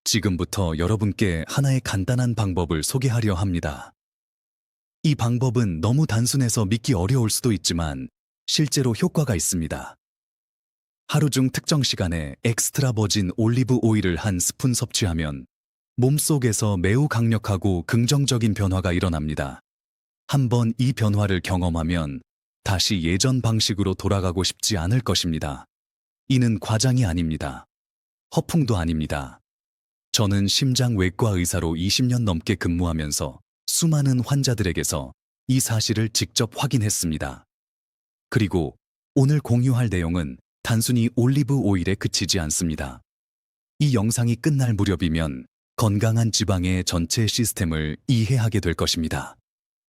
지금부터 여러분께 하나의 간단한 방법을 소개하려 합니다. 이 방법은 너무 단순해서 믿기 어려울 수도 있지만 실제로 효과가 있습니다. 하루 중 특정 시간에 엑스트라 버진 올리브 오일을 한 스푼 섭취하면 몸속에서 매우 강력하고 긍정적인 변화가 일어납니다. 한번 이 변화를 경험하면 다시 예전 방식으로 돌아가고 싶지 않을 것입니다. 이는 과장이 아닙니다. 허풍도 아닙니다. 저는 심장외과 의사로 20년 넘게 근무하면서 수많은 환자들에게서 이 사실을 직접 확인했습니다. 그리고 오늘 공유할 내용은 단순히 올리브 오일에 그치지 않습니다. 이 영상이 끝날 무렵이면 건강한 지방의 전체 시스템을 이해하게 될 것입니다.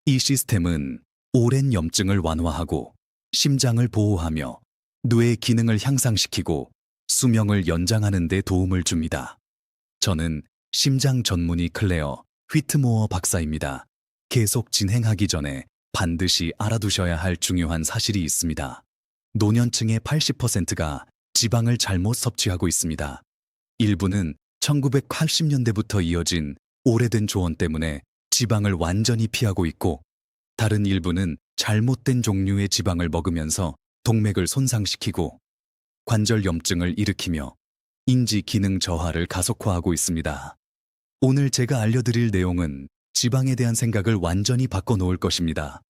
이 시스템은 오랜 염증을 완화하고 심장을 보호하며 뇌의 기능을 향상시키고 수명을 연장하는 데 도움을 줍니다. 저는 심장 전문의 클레어 휘트모어 박사입니다. 계속 진행하기 전에 반드시 알아두셔야 할 중요한 사실이 있습니다. 노년층의 80%가 지방을 잘못 섭취하고 있습니다. 일부는 1980년대부터 이어진 오래된 조언 때문에 지방을 완전히 피하고 있고, 다른 일부는 잘못된 종류의 지방을 먹으면서 동맥을 손상시키고 관절 염증을 일으키며 인지 기능 저하를 가속화하고 있습니다. 오늘 제가 알려드릴 내용은 지방에 대한 생각을 완전히 바꿔놓을 것입니다.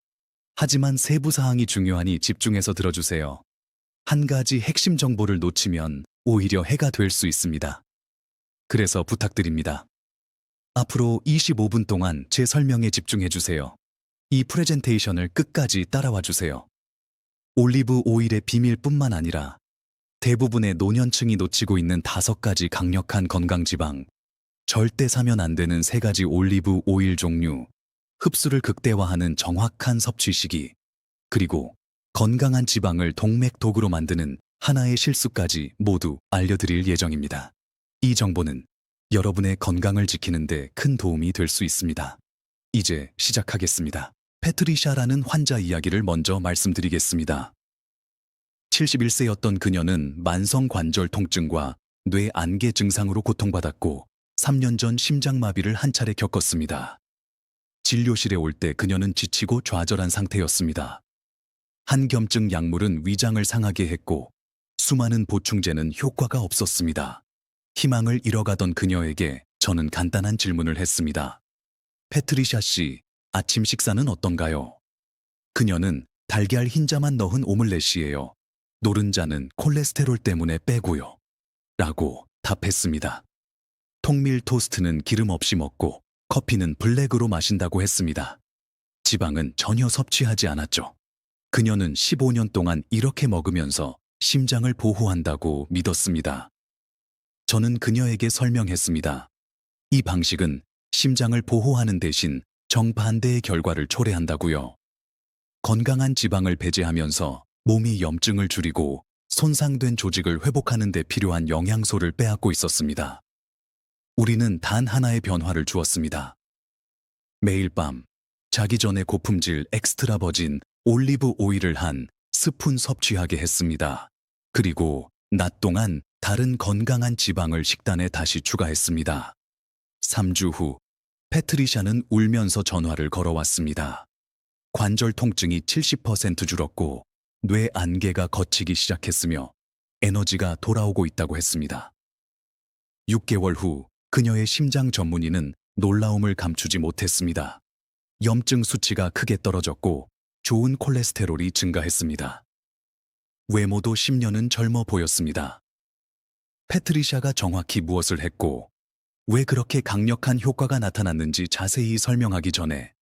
하지만 세부 사항이 중요하니 집중해서 들어주세요. 한 가지 핵심 정보를 놓치면 오히려 해가 될 수 있습니다. 그래서 부탁드립니다. 앞으로 25분 동안 제 설명에 집중해 주세요. 이 프레젠테이션을 끝까지 따라와 주세요. 올리브 오일의 비밀뿐만 아니라 대부분의 노년층이 놓치고 있는 5가지 강력한 건강지방, 절대 사면 안 되는 3가지 올리브 오일 종류, 흡수를 극대화하는 정확한 섭취 시기, 그리고 건강한 지방을 동맥 독으로 만드는 하나의 실수까지 모두 알려드릴 예정입니다. 이 정보는 여러분의 건강을 지키는 데 큰 도움이 될 수 있습니다. 이제 시작하겠습니다. 패트리샤라는 환자 이야기를 먼저 말씀드리겠습니다. 71세였던 그녀는 만성 관절 통증과 뇌 안개 증상으로 고통받았고 3년 전 심장마비를 한 차례 겪었습니다. 진료실에 올 때 그녀는 지치고 좌절한 상태였습니다. 한겸증 약물은 위장을 상하게 했고 수많은 보충제는 효과가 없었습니다. 희망을 잃어가던 그녀에게 저는 간단한 질문을 했습니다. 패트리샤 씨, 아침 식사는 어떤가요? 그녀는 달걀 흰자만 넣은 오믈렛이에요. 노른자는 콜레스테롤 때문에 빼고요. 라고 답했습니다. 통밀 토스트는 기름 없이 먹고 커피는 블랙으로 마신다고 했습니다. 지방은 전혀 섭취하지 않았죠. 그녀는 15년 동안 이렇게 먹으면서 심장을 보호한다고 믿었습니다. 저는 그녀에게 설명했습니다. 이 방식은 심장을 보호하는 대신 정반대의 결과를 초래한다고요. 건강한 지방을 배제하면서 몸이 염증을 줄이고 손상된 조직을 회복하는 데 필요한 영양소를 빼앗고 있었습니다. 우리는 단 하나의 변화를 주었습니다. 매일 밤 자기 전에 고품질 엑스트라 버진 올리브 오일을 한 스푼 섭취하게 했습니다. 그리고 낮 동안 다른 건강한 지방을 식단에 다시 추가했습니다. 3주 후 패트리샤는 울면서 전화를 걸어왔습니다. 관절 통증이 70% 줄었고 뇌 안개가 걷히기 시작했으며 에너지가 돌아오고 있다고 했습니다. 6개월 후 그녀의 심장 전문의는 놀라움을 감추지 못했습니다. 염증 수치가 크게 떨어졌고 좋은 콜레스테롤이 증가했습니다. 외모도 10년은 젊어 보였습니다. 패트리샤가 정확히 무엇을 했고 왜 그렇게 강력한 효과가 나타났는지 자세히 설명하기 전에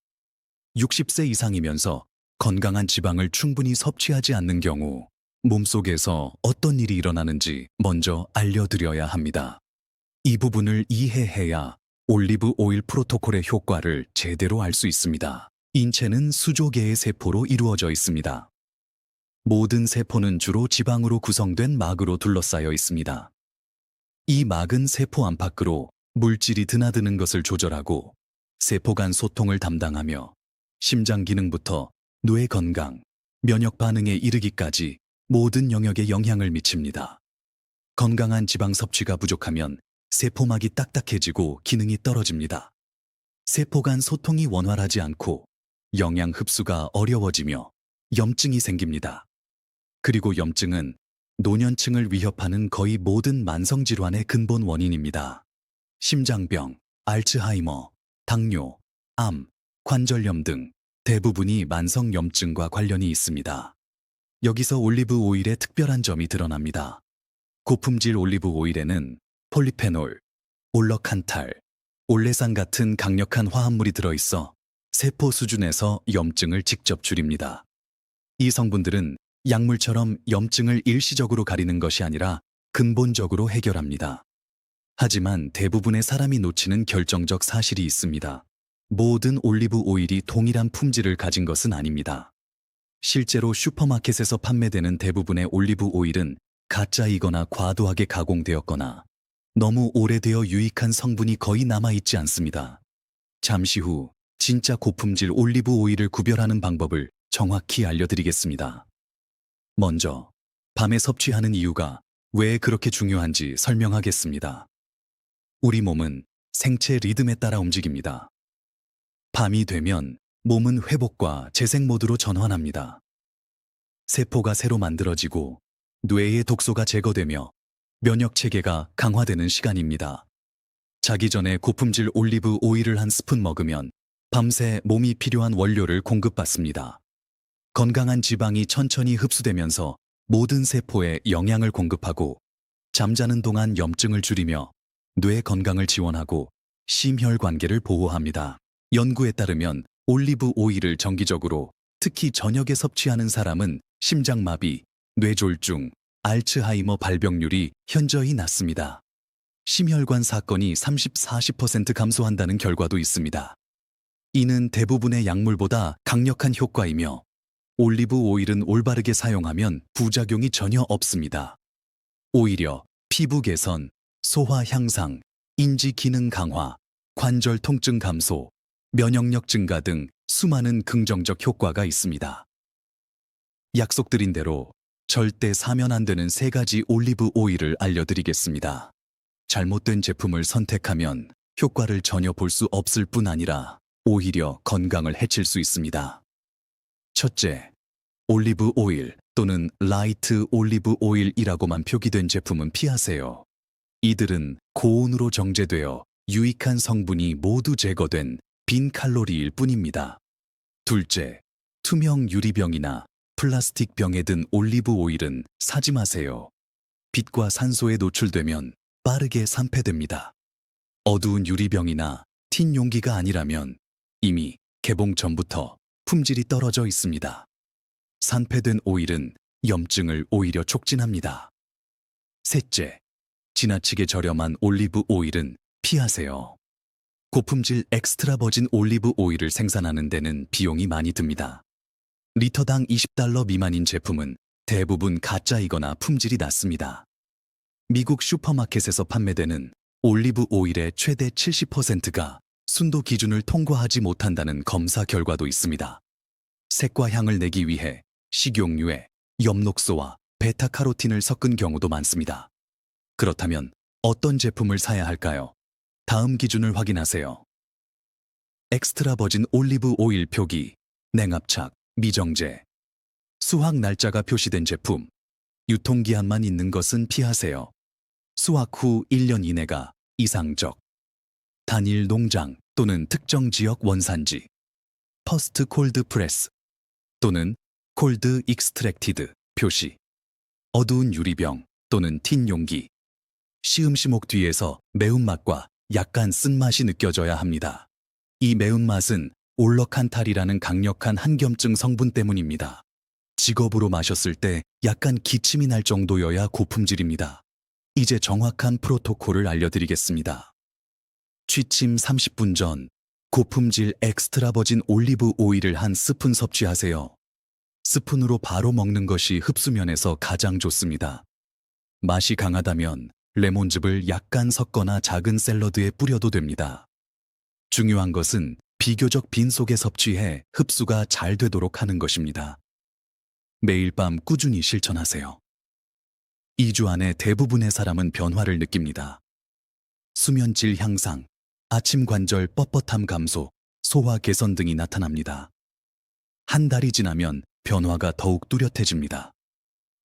60세 이상이면서 건강한 지방을 충분히 섭취하지 않는 경우 몸속에서 어떤 일이 일어나는지 먼저 알려드려야 합니다. 이 부분을 이해해야 올리브 오일 프로토콜의 효과를 제대로 알 수 있습니다. 인체는 수조 개의 세포로 이루어져 있습니다. 모든 세포는 주로 지방으로 구성된 막으로 둘러싸여 있습니다. 이 막은 세포 안팎으로 물질이 드나드는 것을 조절하고 세포 간 소통을 담당하며 심장 기능부터 뇌 건강, 면역 반응에 이르기까지 모든 영역에 영향을 미칩니다. 건강한 지방 섭취가 부족하면 세포막이 딱딱해지고 기능이 떨어집니다. 세포 간 소통이 원활하지 않고 영양 흡수가 어려워지며 염증이 생깁니다. 그리고 염증은 노년층을 위협하는 거의 모든 만성질환의 근본 원인입니다. 심장병, 알츠하이머, 당뇨, 암, 관절염 등 대부분이 만성 염증과 관련이 있습니다. 여기서 올리브 오일의 특별한 점이 드러납니다. 고품질 올리브 오일에는 폴리페놀, 올러칸탈, 올레산 같은 강력한 화합물이 들어있어 세포 수준에서 염증을 직접 줄입니다. 이 성분들은 약물처럼 염증을 일시적으로 가리는 것이 아니라 근본적으로 해결합니다. 하지만 대부분의 사람이 놓치는 결정적 사실이 있습니다. 모든 올리브 오일이 동일한 품질을 가진 것은 아닙니다. 실제로 슈퍼마켓에서 판매되는 대부분의 올리브 오일은 가짜이거나 과도하게 가공되었거나 너무 오래되어 유익한 성분이 거의 남아있지 않습니다. 잠시 후 진짜 고품질 올리브 오일을 구별하는 방법을 정확히 알려드리겠습니다. 먼저 밤에 섭취하는 이유가 왜 그렇게 중요한지 설명하겠습니다. 우리 몸은 생체 리듬에 따라 움직입니다. 밤이 되면 몸은 회복과 재생 모드로 전환합니다. 세포가 새로 만들어지고 뇌의 독소가 제거되며 면역 체계가 강화되는 시간입니다. 자기 전에 고품질 올리브 오일을 한 스푼 먹으면 밤새 몸이 필요한 원료를 공급받습니다. 건강한 지방이 천천히 흡수되면서 모든 세포에 영양을 공급하고 잠자는 동안 염증을 줄이며 뇌 건강을 지원하고 심혈관계를 보호합니다. 연구에 따르면 올리브 오일을 정기적으로 특히 저녁에 섭취하는 사람은 심장마비, 뇌졸중, 알츠하이머 발병률이 현저히 낮습니다. 심혈관 사건이 30-40% 감소한다는 결과도 있습니다. 이는 대부분의 약물보다 강력한 효과이며 올리브 오일은 올바르게 사용하면 부작용이 전혀 없습니다. 오히려 피부 개선, 소화 향상, 인지 기능 강화, 관절 통증 감소, 면역력 증가 등 수많은 긍정적 효과가 있습니다. 약속드린 대로 절대 사면 안 되는 3가지 올리브 오일을 알려드리겠습니다. 잘못된 제품을 선택하면 효과를 전혀 볼 수 없을 뿐 아니라 오히려 건강을 해칠 수 있습니다. 첫째, 올리브 오일 또는 라이트 올리브 오일이라고만 표기된 제품은 피하세요. 이들은 고온으로 정제되어 유익한 성분이 모두 제거된 빈 칼로리일 뿐입니다. 둘째, 투명 유리병이나 플라스틱 병에 든 올리브 오일은 사지 마세요. 빛과 산소에 노출되면 빠르게 산패됩니다. 어두운 유리병이나 틴 용기가 아니라면 이미 개봉 전부터 품질이 떨어져 있습니다. 산패된 오일은 염증을 오히려 촉진합니다. 셋째, 지나치게 저렴한 올리브 오일은 피하세요. 고품질 엑스트라 버진 올리브 오일을 생산하는 데는 비용이 많이 듭니다. 리터당 $20 미만인 제품은 대부분 가짜이거나 품질이 낮습니다. 미국 슈퍼마켓에서 판매되는 올리브 오일의 최대 70%가 순도 기준을 통과하지 못한다는 검사 결과도 있습니다. 색과 향을 내기 위해 식용유에 엽록소와 베타카로틴을 섞은 경우도 많습니다. 그렇다면 어떤 제품을 사야 할까요? 다음 기준을 확인하세요. 엑스트라 버진 올리브 오일 표기, 냉압착, 미정제, 수확 날짜가 표시된 제품, 유통기한만 있는 것은 피하세요. 수확 후 1년 이내가 이상적, 단일 농장 또는 특정 지역 원산지, 퍼스트 콜드 프레스 또는 콜드 익스트랙티드 표시, 어두운 유리병 또는 틴 용기, 시음시목 뒤에서 매운맛과 약간 쓴맛이 느껴져야 합니다. 이 매운맛은 올러칸탈이라는 강력한 항염증 성분 때문입니다. 직업으로 마셨을 때 약간 기침이 날 정도여야 고품질입니다. 이제 정확한 프로토콜을 알려드리겠습니다. 취침 30분 전 고품질 엑스트라 버진 올리브 오일을 한 스푼 섭취하세요. 스푼으로 바로 먹는 것이 흡수면에서 가장 좋습니다. 맛이 강하다면 레몬즙을 약간 섞거나 작은 샐러드에 뿌려도 됩니다. 중요한 것은 비교적 빈속에 섭취해 흡수가 잘 되도록 하는 것입니다. 매일 밤 꾸준히 실천하세요. 2주 안에 대부분의 사람은 변화를 느낍니다. 수면질 향상, 아침 관절 뻣뻣함 감소, 소화 개선 등이 나타납니다. 한 달이 지나면 변화가 더욱 뚜렷해집니다.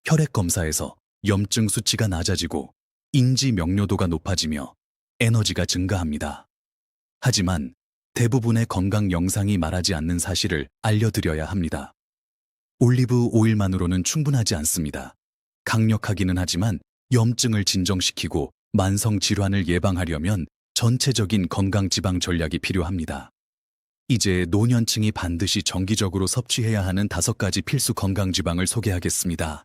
혈액 검사에서 염증 수치가 낮아지고 인지 명료도가 높아지며 에너지가 증가합니다. 하지만 대부분의 건강 영상이 말하지 않는 사실을 알려드려야 합니다. 올리브 오일만으로는 충분하지 않습니다. 강력하기는 하지만 염증을 진정시키고 만성 질환을 예방하려면 전체적인 건강 지방 전략이 필요합니다. 이제 노년층이 반드시 정기적으로 섭취해야 하는 5가지 필수 건강 지방을 소개하겠습니다.